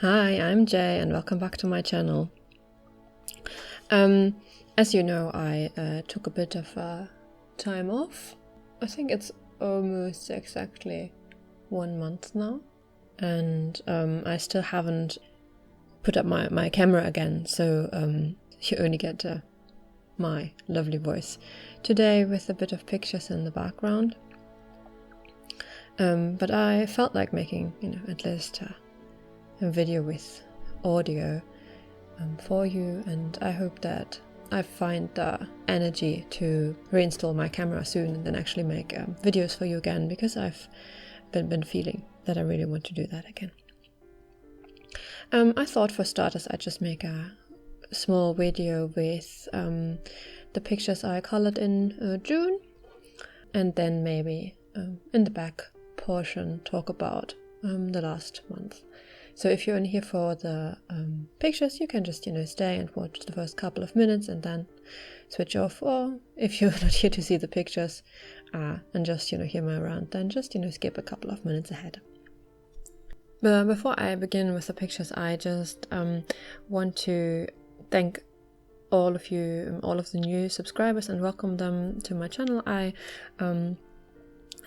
Hi, I'm Jay and welcome back to my channel. As you know, I took a bit of time off. I think it's almost exactly 1 month now, and I still haven't put up my camera again, so you only get my lovely voice today with a bit of pictures in the background. But I felt like making, at least a video with audio for you, and I hope that I find the energy to reinstall my camera soon and then actually make videos for you again, because I've been feeling that I really want to do that again. I thought for starters I'd just make a small video with the pictures I colored in June, and then maybe in the back portion talk about the last month. So if you're in here for the pictures, you can just, stay and watch the first couple of minutes and then switch off. Or if you're not here to see the pictures and just, hear my rant, then just, skip a couple of minutes ahead. But before I begin with the pictures, I just want to thank all of you, all of the new subscribers, and welcome them to my channel. I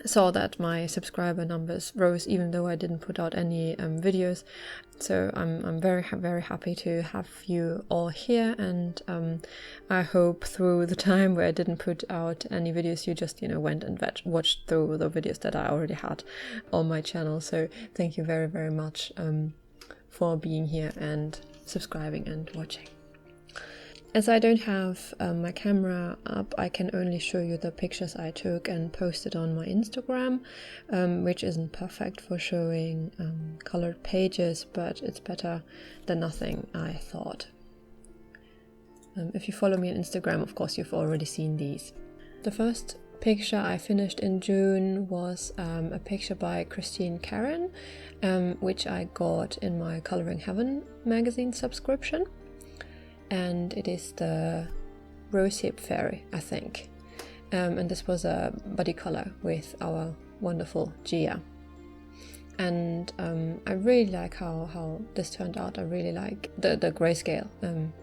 saw that my subscriber numbers rose even though I didn't put out any videos, so I'm very happy to have you all here, and I hope through the time where I didn't put out any videos you just went and watched through the videos that I already had on my channel. So thank you very much for being here and subscribing and watching. As I don't have my camera up, I can only show you the pictures I took and posted on my Instagram, which isn't perfect for showing colored pages, but it's better than nothing, I thought. If you follow me on Instagram, of course, you've already seen these. The first picture I finished in June was a picture by Christine Karen, which I got in my Coloring Heaven magazine subscription. And it is the Rosehip Fairy, I think. And this was a body color with our wonderful Gia. And I really like how this turned out. I really like the grayscale.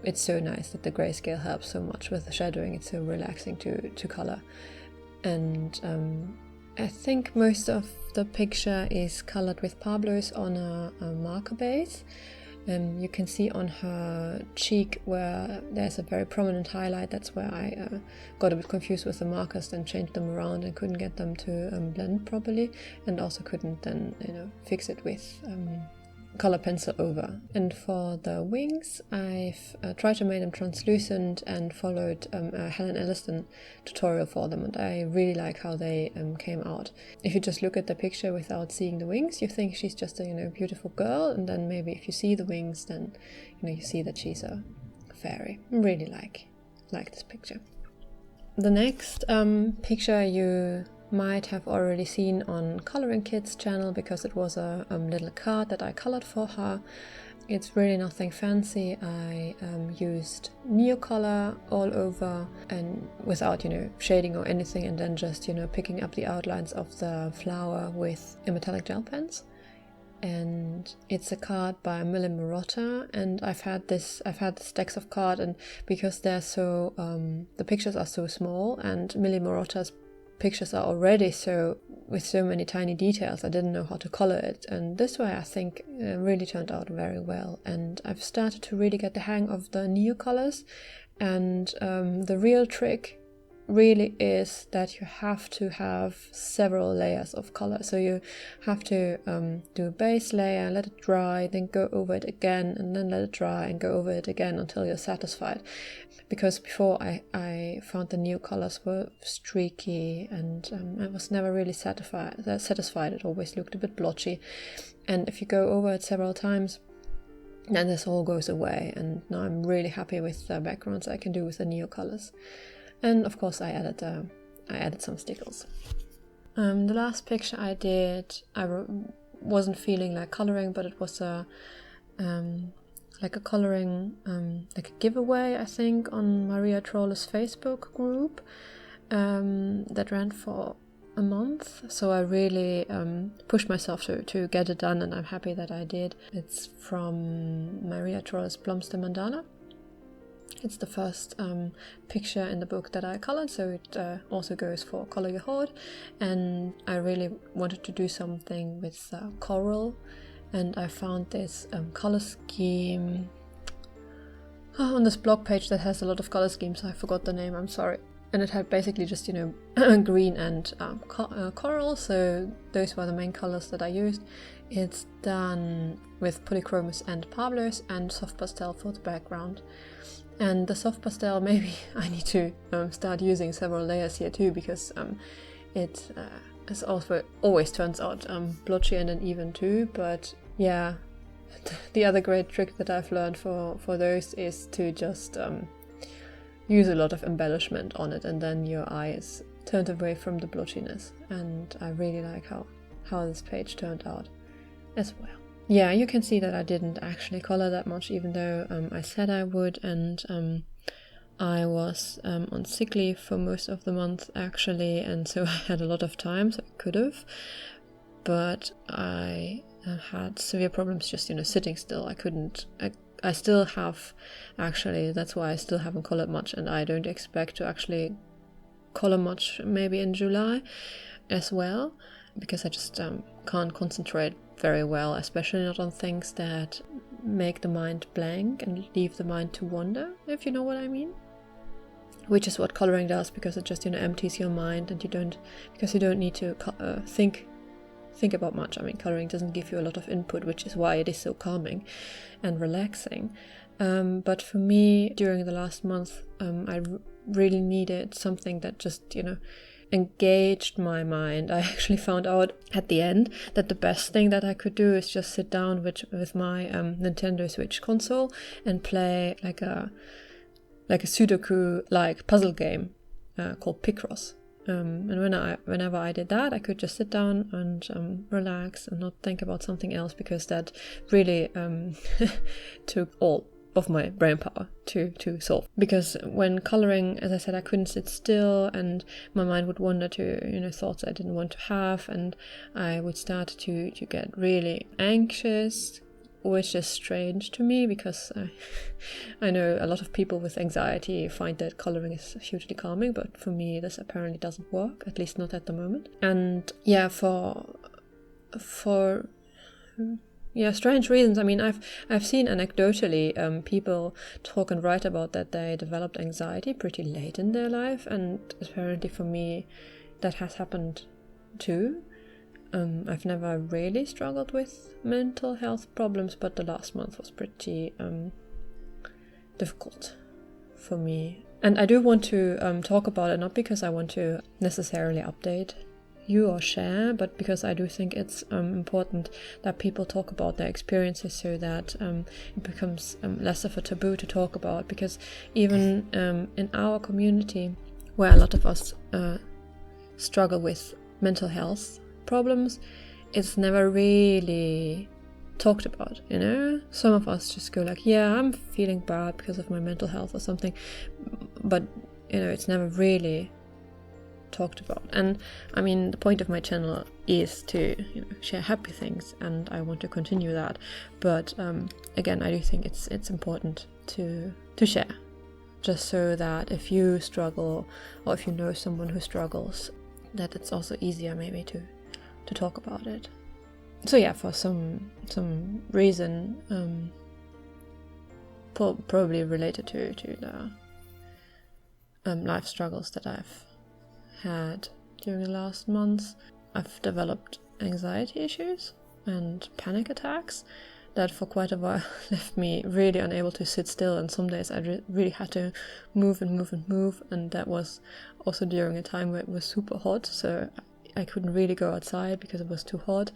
It's so nice that the grayscale helps so much with the shadowing. It's so relaxing to color. And I think most of the picture is colored with Pablo's on a marker base. You can see on her cheek where there's a very prominent highlight. That's where I got a bit confused with the markers, then changed them around and couldn't get them to blend properly, and also couldn't then fix it with color pencil over. And for the wings, I've tried to make them translucent and followed a Helen Elliston tutorial for them, and I really like how they came out. If you just look at the picture without seeing the wings, you think she's just a beautiful girl, and then maybe if you see the wings, then you see that she's a fairy. I really like this picture. The next picture you might have already seen on Coloring Kids channel, because it was a little card that I colored for her. It's really nothing fancy. I used Neocolor all over and without shading or anything, and then just picking up the outlines of the flower with a metallic gel pens. And it's a card by Millie Marotta, and I've had stacks of card, and because they're so the pictures are so small, and Millie Marotta's pictures are already with so many tiny details, I didn't know how to color it, and this way I think really turned out very well. And I've started to really get the hang of the Neo colors, and the real trick really is that you have to have several layers of color. So you have to do a base layer, let it dry, then go over it again, and then let it dry and go over it again until you're satisfied. Because before I found the new colors were streaky, and I was never really satisfied. It always looked a bit blotchy. And if you go over it several times, then this all goes away. And now I'm really happy with the backgrounds I can do with the neo colors. And of course I added some stickles. The last picture I did, I wasn't feeling like coloring, but it was like a coloring, like a giveaway, I think, on Maria Trolle's Facebook group that ran for a month, so I really pushed myself to get it done, and I'm happy that I did. It's from Maria Torres Blomster Mandala. It's the first picture in the book that I colored, so it also goes for Color Your Heart. And I really wanted to do something with coral, and I found this color scheme on this blog page that has a lot of color schemes. I forgot the name, I'm sorry. And it had basically just, green and coral, so those were the main colors that I used. It's done with polychromos and Pablos and soft pastel for the background. And the soft pastel, maybe I need to start using several layers here too, because it also always turns out blotchy and uneven too. But yeah, the other great trick that I've learned for those is to just use a lot of embellishment on it, and then your eye is turned away from the blotchiness. And I really like how this page turned out as well. Yeah, you can see that I didn't actually color that much, even though I said I would, and I was on sick leave for most of the month actually, and so I had a lot of time, so I could have, but I had severe problems just, sitting still. I couldn't, I still have, actually, that's why I still haven't colored much, and I don't expect to actually color much maybe in July as well, because I just can't concentrate very well, especially not on things that make the mind blank and leave the mind to wander, if you know what I mean. Which is what coloring does, because it just empties your mind, and you don't need to think about much. I mean, coloring doesn't give you a lot of input, which is why it is so calming and relaxing. But for me, during the last month, I really needed something that just engaged my mind. I actually found out at the end that the best thing that I could do is just sit down with my Nintendo Switch console and play like a Sudoku like puzzle game called Picross. And whenever I did that, I could just sit down and relax and not think about something else, because that really took all of my brain power to solve. Because when coloring, as I said, I couldn't sit still, and my mind would wander to thoughts I didn't want to have, and I would start to get really anxious, which is strange to me, because I know a lot of people with anxiety find that coloring is hugely calming, but for me this apparently doesn't work, at least not at the moment. And yeah, for strange reasons. I mean, I've seen anecdotally people talk and write about that they developed anxiety pretty late in their life, and apparently for me that has happened too. I've never really struggled with mental health problems, but the last month was pretty difficult for me. And I do want to talk about it, not because I want to necessarily update you or share, but because I do think it's important that people talk about their experiences, so that it becomes less of a taboo to talk about. Because even in our community, where a lot of us struggle with mental health problems, it's never really talked about, Some of us just go like, yeah, I'm feeling bad because of my mental health or something, but it's never really talked about. And I mean, the point of my channel is to share happy things, and I want to continue that, but again, I do think it's important to share, just so that if you struggle, or if you know someone who struggles, that it's also easier maybe to talk about it. So yeah, for some reason, probably related to the life struggles that I've had during the last months, I've developed anxiety issues and panic attacks that for quite a while left me really unable to sit still, and some days I really had to move, and that was also during a time where it was super hot, so I couldn't really go outside because it was too hot.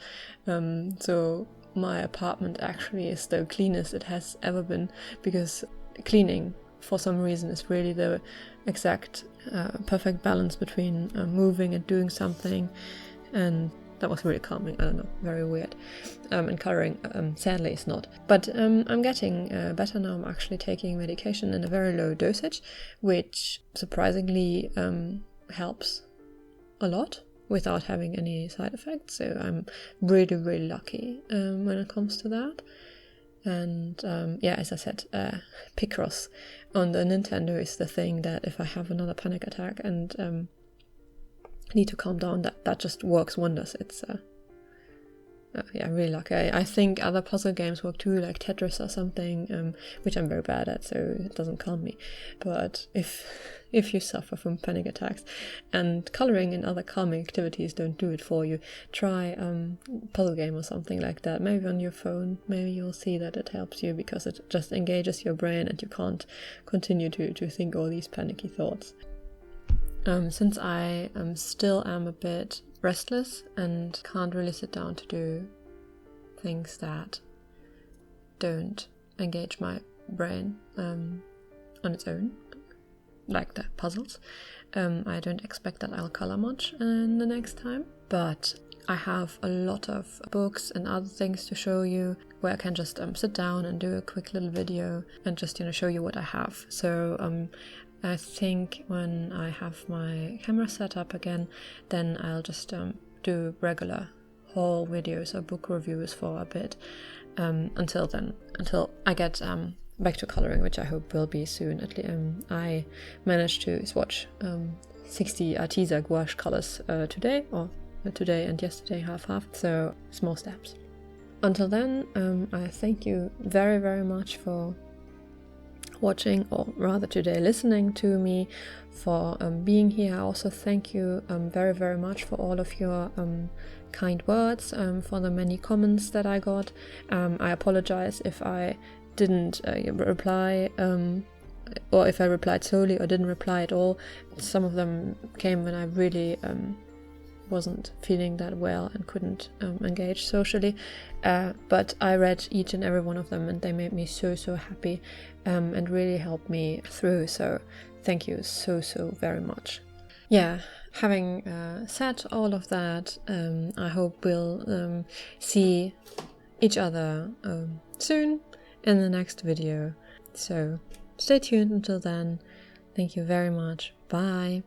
So my apartment actually is the cleanest it has ever been, because cleaning for some reason is really the exact perfect balance between moving and doing something, and that was really calming. I don't know, very weird. And coloring sadly is not, but I'm getting better now. I'm actually taking medication in a very low dosage, which surprisingly helps a lot without having any side effects. So I'm really, really lucky when it comes to that. And yeah, as I said, Picross on the Nintendo is the thing that if I have another panic attack and need to calm down, that just works wonders. It's yeah, really lucky. I think other puzzle games work too, like Tetris or something, which I'm very bad at, so it doesn't calm me. But if you suffer from panic attacks and coloring and other calming activities don't do it for you, try puzzle game or something like that. Maybe on your phone. Maybe you'll see that it helps you, because it just engages your brain and you can't continue to think all these panicky thoughts. Since I still am a bit restless and can't really sit down to do things that don't engage my brain on its own, like the puzzles, I don't expect that I'll color much in the next time, but I have a lot of books and other things to show you where I can just sit down and do a quick little video and just show you what I have. So I think when I have my camera set up again, then I'll just do regular haul videos or book reviews for a bit until I get back to coloring, which I hope will be soon. At least I managed to swatch 60 Arteza gouache colors today and yesterday, half, so small steps. Until then, I thank you very, very much for watching, or rather today listening to me, for being here. I also thank you very, very much for all of your kind words, for the many comments that I got. I apologize if I didn't reply, or if I replied slowly or didn't reply at all. Some of them came when I really wasn't feeling that well and couldn't engage socially, but I read each and every one of them, and they made me so happy and really helped me through, so thank you so very much. Yeah, having said all of that, I hope we'll see each other soon in the next video, so stay tuned until then. Thank you very much. Bye.